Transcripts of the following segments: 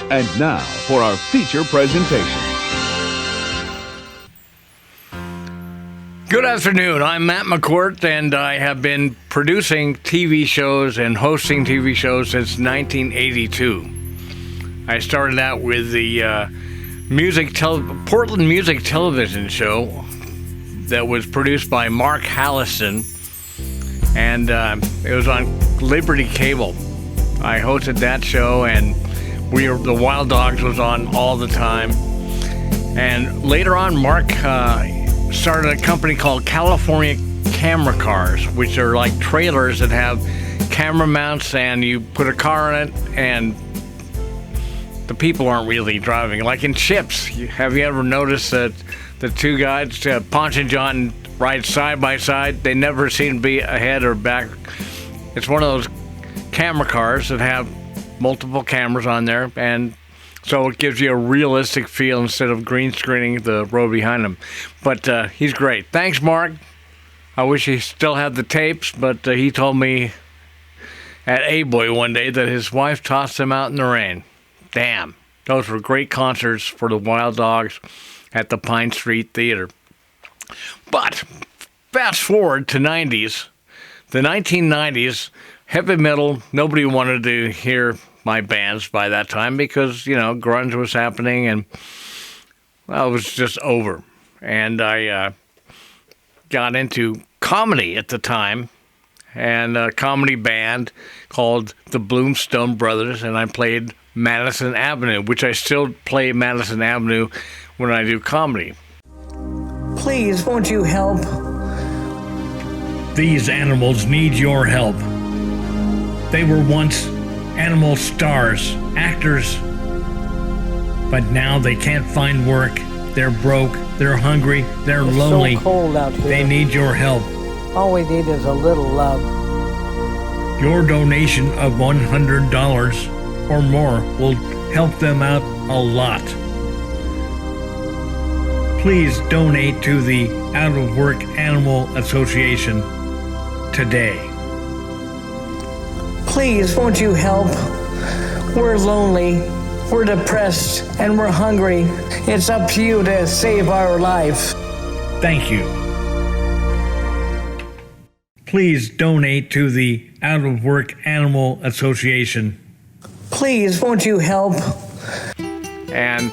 And now for our feature presentation. Good afternoon. I'm Matt McCourt, and I have been producing TV shows and hosting TV shows since 1982. I started out with the Portland Music Television show that was produced by Mark Hallison, and it was on Liberty Cable. I hosted that show, and the Wild Dogs was on all the time. And later on, Mark started a company called California Camera Cars, which are like trailers that have camera mounts, and you put a car in it, and the people aren't really driving. Like in Chips, have you ever noticed that the two guys, Ponch and John, ride side by side? They never seem to be ahead or back. It's one of those camera cars that have multiple cameras on there, and so it gives you a realistic feel instead of green screening the road behind him. But he's great. Thanks, Mark. I wish he still had the tapes, but he told me at A-Boy one day that his wife tossed him out in the rain. Damn. Those were great concerts for the Wild Dogs at the Pine Street Theater. But fast forward to 90s. The 1990s, heavy metal, nobody wanted to hear my bands by that time because, grunge was happening, and, well, it was just over. And I got into comedy at the time, and a comedy band called the Bloomstone Brothers, and I played Madison Avenue, which I still play Madison Avenue when I do comedy. Please, won't you help? These animals need your help. They were once animal stars, actors, but now they can't find work. They're broke, they're hungry, they're lonely. It's so cold out here. They need your help. All we need is a little love. Your donation of $100 or more will help them out a lot. Please donate to the Out of Work Animal Association today. Please, won't you help? We're lonely, we're depressed, and we're hungry. It's up to you to save our life. Thank you. Please donate to the Out of Work Animal Association. Please, won't you help? And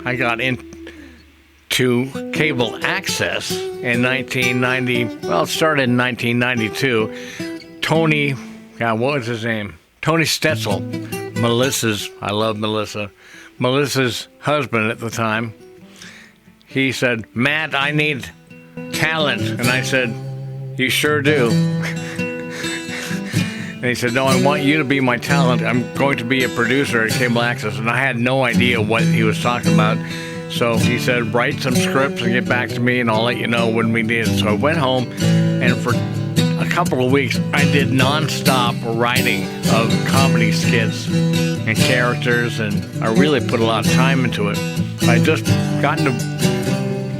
I got into cable access in 1990. Well, it started in 1992. What was his name? Tony Stetzel, I love Melissa's husband at the time. He said, Matt, I need talent. And I said, you sure do. And he said, no, I want you to be my talent. I'm going to be a producer at Cable Access. And I had no idea what he was talking about. So he said, write some scripts and get back to me, and I'll let you know when we need it. So I went home, and for a couple of weeks, I did nonstop writing of comedy skits and characters, and I really put a lot of time into it. I just gotten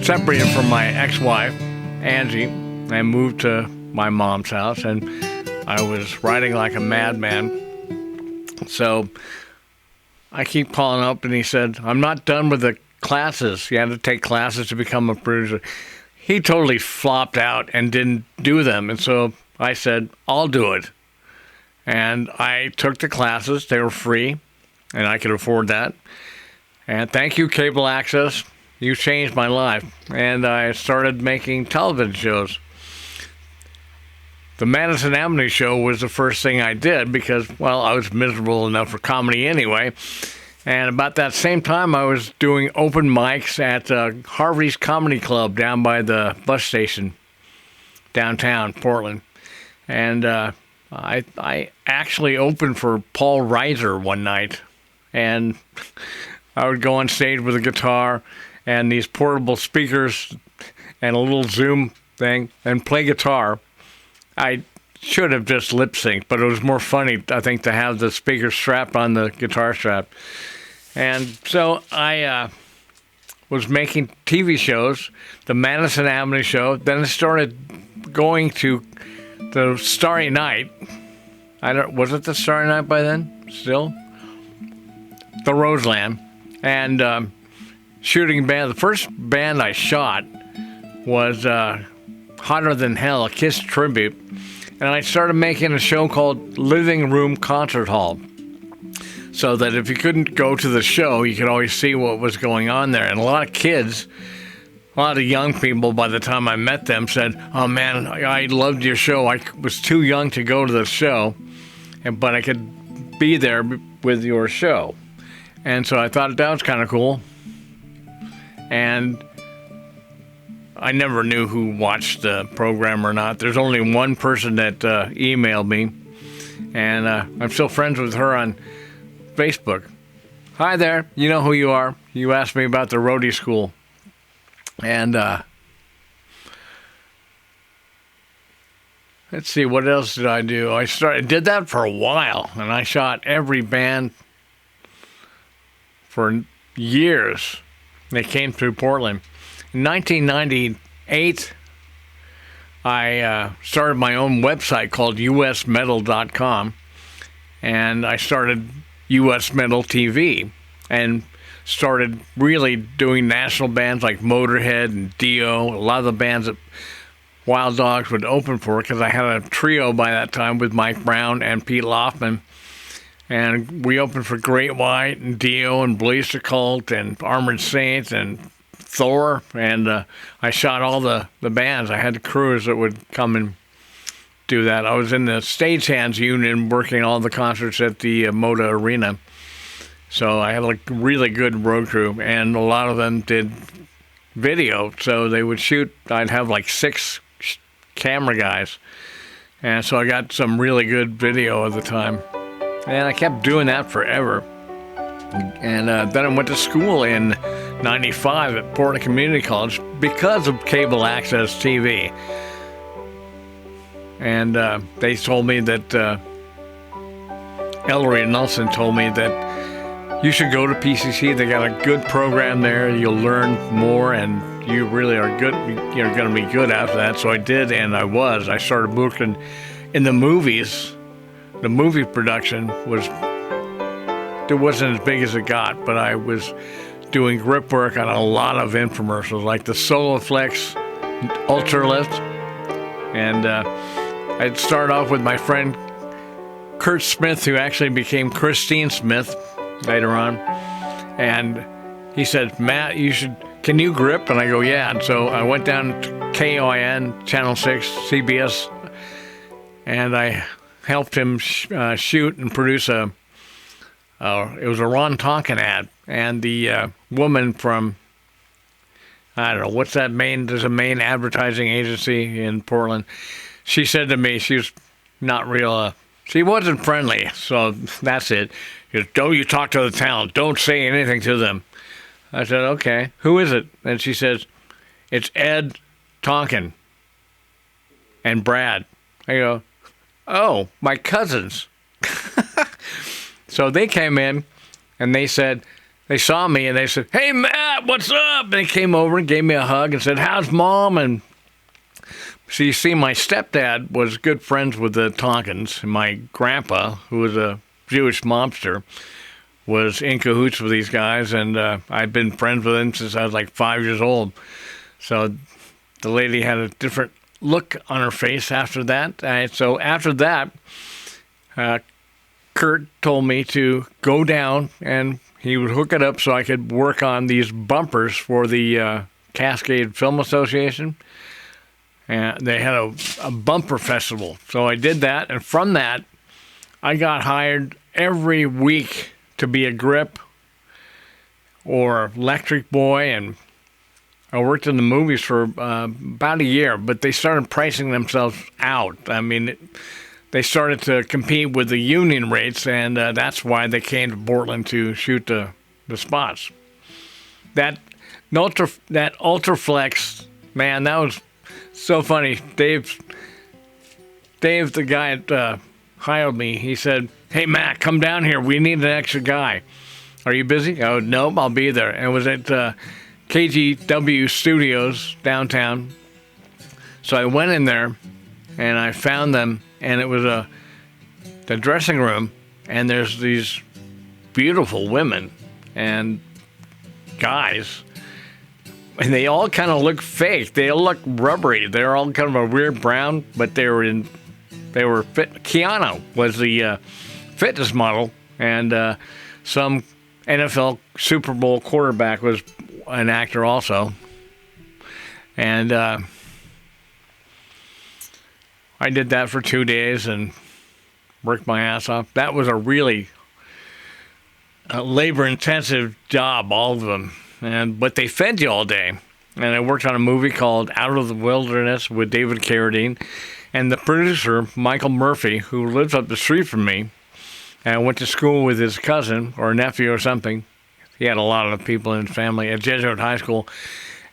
separated from my ex-wife, Angie, and moved to my mom's house, and I was writing like a madman. So I keep calling up, and he said, I'm not done with the classes. You had to take classes to become a producer. He totally flopped out and didn't do them. And so I said, I'll do it. And I took the classes. They were free, and I could afford that. And thank you, Cable Access. You changed my life. And I started making television shows. The Madison Avenue show was the first thing I did because, well, I was miserable enough for comedy anyway. And about that same time, I was doing open mics at Harvey's Comedy Club down by the bus station, downtown Portland. And I actually opened for Paul Reiser one night. And I would go on stage with a guitar and these portable speakers and a little Zoom thing and play guitar. I should have just lip-synced, but it was more funny, I think, to have the speaker strapped on the guitar strap. And so I was making TV shows, the Madison Avenue show. Then I started going to the Starry Night. Was it the Starry Night by then? Still? the Roseland, and shooting band. The first band I shot was Hotter Than Hell, a Kiss tribute. And I started making a show called Living Room Concert Hall, so that if you couldn't go to the show, you could always see what was going on there. And a lot of kids, a lot of young people, by the time I met them, said, "Oh man, I loved your show. I was too young to go to the show, but I could be there with your show." And so I thought that was kind of cool. And I never knew who watched the program or not. There's only one person that emailed me, and I'm still friends with her on Facebook. Hi there, you know who you are. You asked me about the roadie school. And let's see, what else did I do? I did that for a while, and I shot every band for years. They came through Portland. In 1998, I started my own website called mendel.maggie, and I started US Metal TV and started really doing national bands like Motorhead and Dio, a lot of the bands that Wild Dogs would open for, because I had a trio by that time with Mike Brown and Pete Loffman. And we opened for Great White and Dio and Blaze Cult and Armored Saints and Thor, and I shot all the bands. I had crews that would come and do that. I was in the Stagehands Union working all the concerts at the Moda Arena. So I had a really good road crew, and a lot of them did video. So they would shoot. I'd have like 6 camera guys. And so I got some really good video at the time. And I kept doing that forever. And then I went to school in 95 at Portland Community College because of cable access TV. And they told me that, Ellery and Nelson told me that you should go to PCC. They got a good program there. You'll learn more, and you really are good. You're going to be good after that. So I did, and I was. I started working in the movies. The movie production it wasn't as big as it got, but I was doing grip work on a lot of infomercials, like the Soloflex Ultralift. And I'd start off with my friend Kurt Smith, who actually became Christine Smith later on. And he said, "Matt, can you grip?" And I go, "Yeah." And so I went down to KOIN, Channel 6, CBS, and I helped him shoot and produce it was a Ron Tonkin ad. And the woman from, I don't know, there's a main advertising agency in Portland. She said to me, she was not real, she wasn't friendly, so that's it. She goes, "Don't you talk to the talent. Don't say anything to them." I said, "Okay, who is it?" And she says, "It's Ed, Tonkin, and Brad." I go, "Oh, my cousins." So they came in, and they saw me, and they said, "Hey, Matt, what's up?" And they came over and gave me a hug and said, "How's Mom?" And so you see, my stepdad was good friends with the Tonkins, and my grandpa, who was a Jewish mobster, was in cahoots with these guys, and I'd been friends with him since I was like 5 years old. So the lady had a different look on her face after that. So after that, Kurt told me to go down, and he would hook it up so I could work on these bumpers for the Cascade Film Association. And they had a bumper festival. So I did that, and from that, I got hired every week to be a grip or electric boy, and I worked in the movies for about a year, but they started pricing themselves out. I mean, they started to compete with the union rates, and that's why they came to Portland to shoot the spots. That Ultraflex, man, that was so funny. Dave, the guy that hired me, he said, "Hey, Matt, come down here. We need an extra guy. Are you busy?" Oh, nope, I'll be there. And it was at KGW Studios downtown. So I went in there, and I found them, and it was the dressing room, and there's these beautiful women and guys. And they all kind of look fake. They all look rubbery. They're all kind of a weird brown, but they were fit. Keanu was the fitness model, and some NFL Super Bowl quarterback was an actor also. And I did that for 2 days and worked my ass off. That was a really labor-intensive job, all of them. But they fed you all day. And I worked on a movie called Out of the Wilderness with David Carradine. And the producer, Michael Murphy, who lives up the street from me, and I went to school with his cousin or nephew or something. He had a lot of people in his family at Jesuit High School.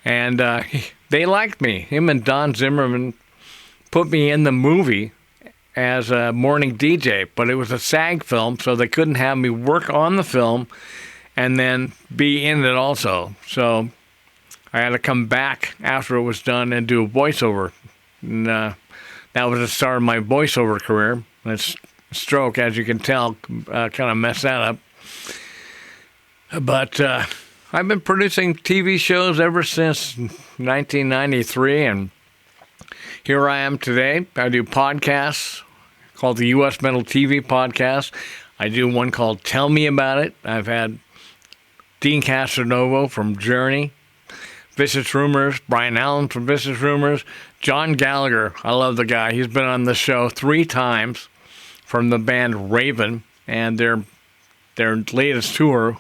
And they liked me. Him and Don Zimmerman put me in the movie as a morning DJ. But it was a SAG film, so they couldn't have me work on the film and then be in it also. So I had to come back after it was done and do a voiceover. And that was the start of my voiceover career. It's stroke, as you can tell, kind of messed that up. But I've been producing TV shows ever since 1993, and here I am today. I do podcasts called the U.S. Metal TV Podcast. I do one called Tell Me About It. I've had Dean Castronovo from Journey, Vicious Rumors, Brian Allen from Vicious Rumors, John Gallagher. I love the guy. He's been on the show 3 times from the band Raven, and their latest tour.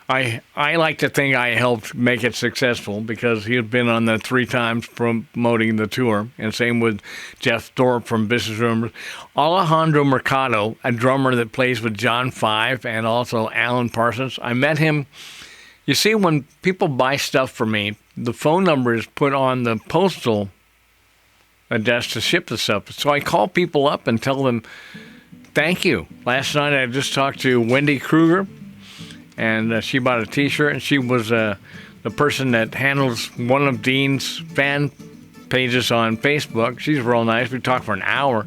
I like to think I helped make it successful because he had been on the 3 times promoting the tour, and same with Jeff Thorpe from Vicious Rumors. Alejandro Mercado, a drummer that plays with John Five and also Alan Parsons. I met him. You see, when people buy stuff from me, the phone number is put on the postal address to ship the stuff. So I call people up and tell them, thank you. Last night I just talked to Wendy Kruger, and she bought a T-shirt, and she was the person that handles one of Dean's fan pages on Facebook. She's real nice. We talked for an hour,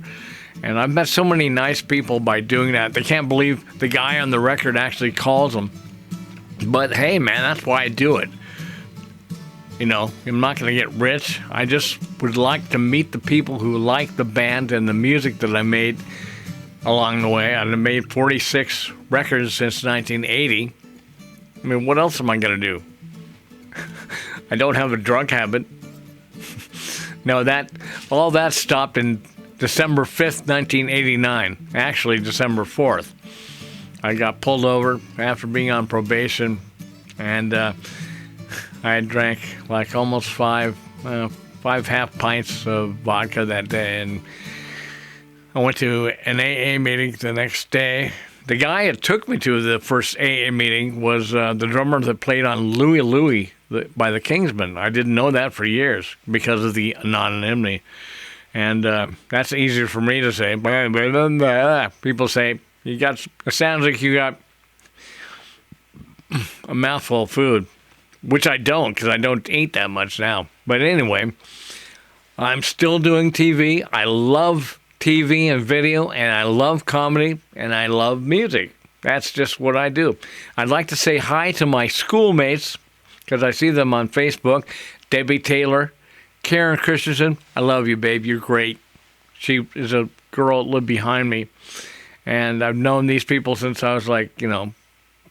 and I've met so many nice people by doing that. They can't believe the guy on the record actually calls them. But hey, man, that's why I do it. You know, I'm not going to get rich. I just would like to meet the people who like the band and the music that I made along the way. I've made 46 records since 1980. I mean, what else am I going to do? I don't have a drug habit. No, all that stopped in December 5th, 1989. Actually, December 4th. I got pulled over after being on probation, and I drank like almost five half pints of vodka that day, and I went to an AA meeting the next day. The guy that took me to the first AA meeting was the drummer that played on Louie Louie by the Kingsmen. I didn't know that for years because of the anonymity, and that's easier for me to say. People say, it sounds like you got a mouthful of food, which I don't because I don't eat that much now. But anyway, I'm still doing TV. I love TV and video, and I love comedy, and I love music. That's just what I do. I'd like to say hi to my schoolmates because I see them on Facebook. Debbie Taylor, Karen Christensen. I love you, babe. You're great. She is a girl that lived behind me. And I've known these people since I was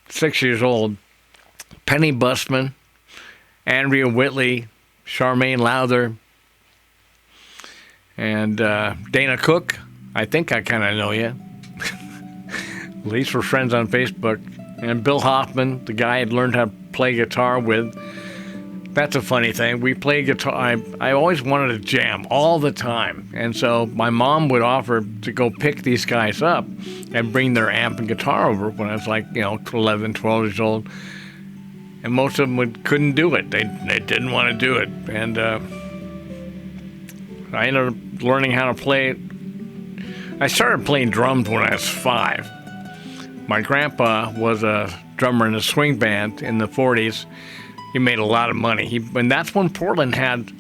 6 years old. Penny Busman, Andrea Whitley, Charmaine Lowther, and Dana Cook. I think I kind of know you. At least we're friends on Facebook. And Bill Hoffman, the guy I'd learned how to play guitar with. That's a funny thing. We play guitar. I always wanted to jam all the time. And so my mom would offer to go pick these guys up and bring their amp and guitar over when I was 11, 12 years old. And most of them couldn't do it. They didn't want to do it. And I ended up learning how to play. I started playing drums when I was 5. My grandpa was a drummer in a swing band in the 40s. He made a lot of money. And that's when Portland had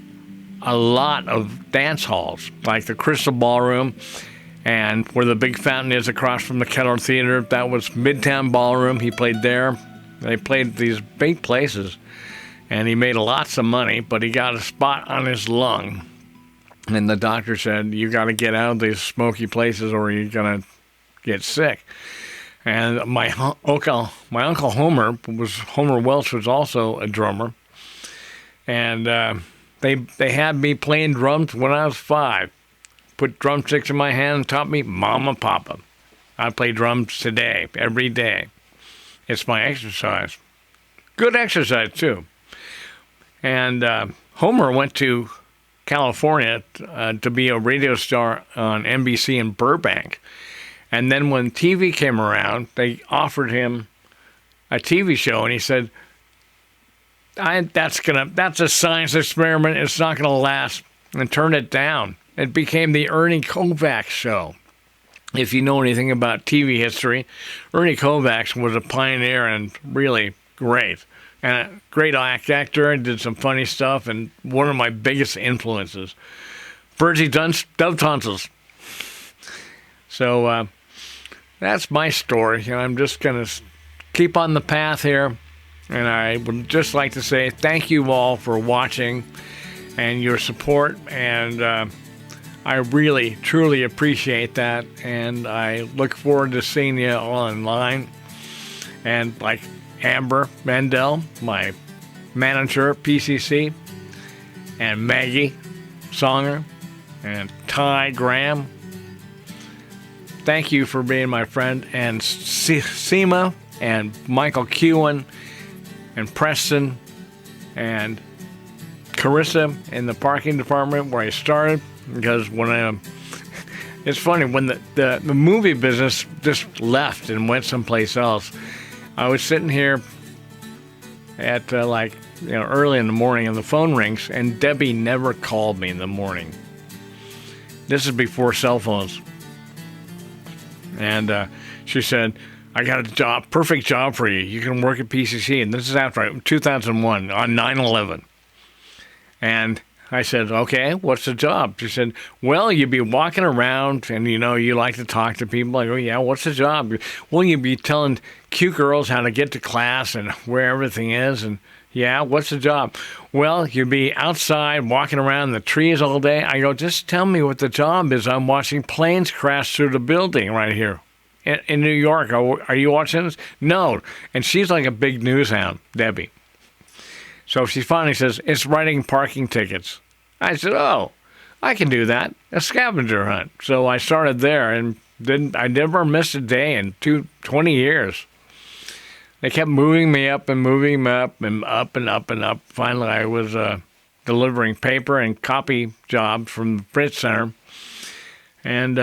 a lot of dance halls, like the Crystal Ballroom And where the big fountain is across from the Keller Theater, that was Midtown Ballroom. He played there. They played these big places. And he made lots of money, but he got a spot on his lung. And the doctor said, you got to get out of these smoky places or you're going to get sick. And my uncle Homer Welch was also a drummer. And they had me playing drums when I was 5. Put drumsticks in my hand and taught me Mama Papa. I play drums today, every day. It's my exercise. Good exercise, too. And Homer went to California to be a radio star on NBC in Burbank. And then when TV came around, they offered him a TV show, and he said, that's a science experiment. It's not going to last, and turned it down. It became the Ernie Kovacs show. If you know anything about TV history, Ernie Kovacs was a pioneer and really great. And a great actor, and did some funny stuff, and one of my biggest influences. Birdsie Dove Tonsils. So that's my story. I'm just going to keep on the path here. And I would just like to say thank you all for watching and your support. And I really, truly appreciate that. And I look forward to seeing you all online. And like Amber Mendel, my manager at PCC, and Maggie Songer, and Ty Graham. Thank you for being my friend, and Seema, and Michael Kewen, and Preston, and Carissa in the parking department where I started, because when it's funny, when the movie business just left and went someplace else, I was sitting here at early in the morning, and the phone rings, and Debbie never called me in the morning. This is before cell phones. And she said, I got a perfect job for you. You can work at PCC. And this is after 2001 on 9/11. And I said, okay, what's the job? She said, well, you'd be walking around and, you like to talk to people. I go, yeah, what's the job? Well, you'd be telling cute girls how to get to class and where everything is. And, yeah, what's the job? Well, you'd be outside walking around in the trees all day. I go, just tell me what the job is. I'm watching planes crash through the building right here in New York. Are you watching this? No. And she's like a big news hound, Debbie. So she finally says, it's writing parking tickets. I said, oh, I can do that. A scavenger hunt. So I started there, and I never missed a day in 20 years. They kept moving me up and moving me up and up and up and up. Finally, I was delivering paper and copy jobs from the Fritz Center, and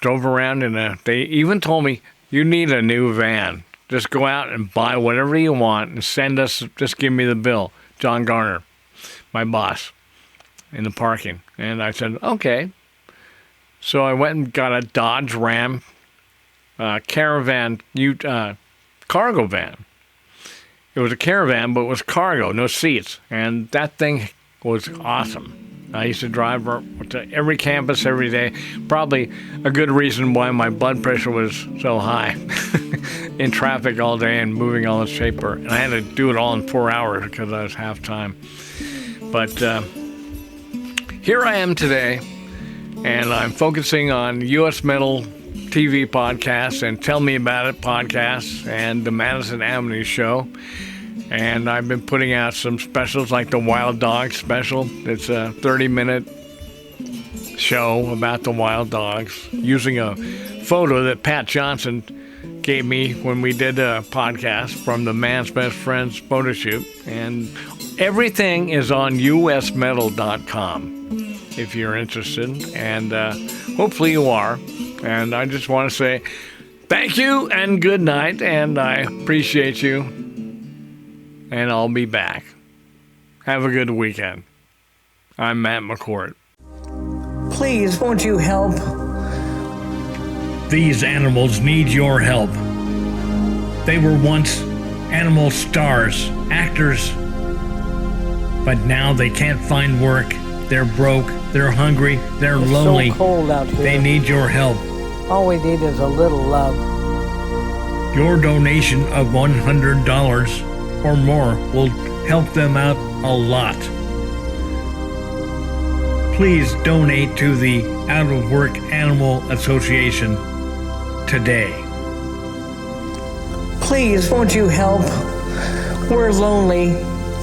drove around. And they even told me, you need a new van. Just go out and buy whatever you want and send us, just give me the bill. John Garner, my boss, in the parking. And I said, okay. So I went and got a Dodge Ram caravan, cargo van. It was a caravan, but it was cargo, no seats. And that thing was awesome. I used to drive to every campus every day. Probably a good reason why my blood pressure was so high. In traffic all day and moving all this paper. And I had to do it all in 4 hours because I was half time. But here I am today, and I'm focusing on U.S. Metal TV podcasts and Tell Me About It podcasts and the Madison Avenue Show. And I've been putting out some specials like the Wild Dogs special. It's a 30-minute show about the wild dogs using a photo that Pat Johnson gave me when we did a podcast from the Man's Best Friends photo shoot. And everything is on usmetal.com if you're interested. And hopefully you are. And I just want to say thank you and good night. And I appreciate you. And I'll be back. Have a good weekend. I'm Matt McCourt. Please, won't you help? These animals need your help. They were once animal stars, actors, but now they can't find work. They're broke, they're hungry, they're lonely. So cold out here. They need your help. All we need is a little love. Your donation of $100 or more will help them out a lot. Please donate to the Out of Work Animal Association today. Please, won't you help? We're lonely,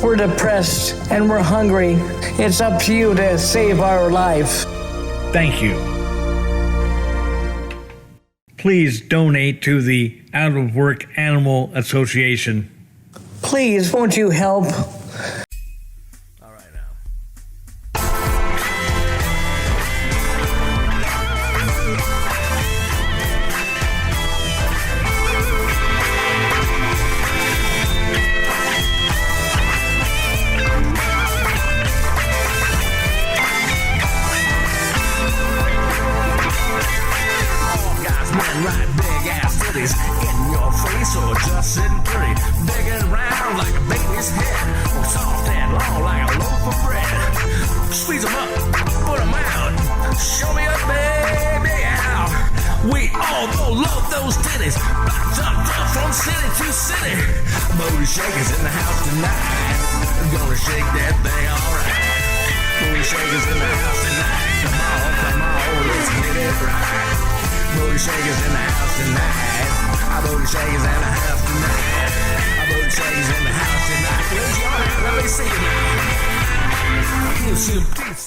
we're depressed, and we're hungry. It's up to you to save our life. Thank you. Please donate to the Out of Work Animal Association. Please, won't you help? All right now. Right, big ass titties in your face, or just sitting pretty, digging around like a baby's head, or soft and long like a loaf of bread. Squeeze them up, put them out, show me a baby out. We all go love those titties, jumped up from city to city. Booty shakers in the house tonight, I'm gonna shake that thing alright. Booty shakers in the house tonight, come on, let's get it right. Booty shakers in the house tonight. Our booty shakers in the house tonight. Our booty shakers in the house tonight. Raise your hand, let me see you now. Give some peace.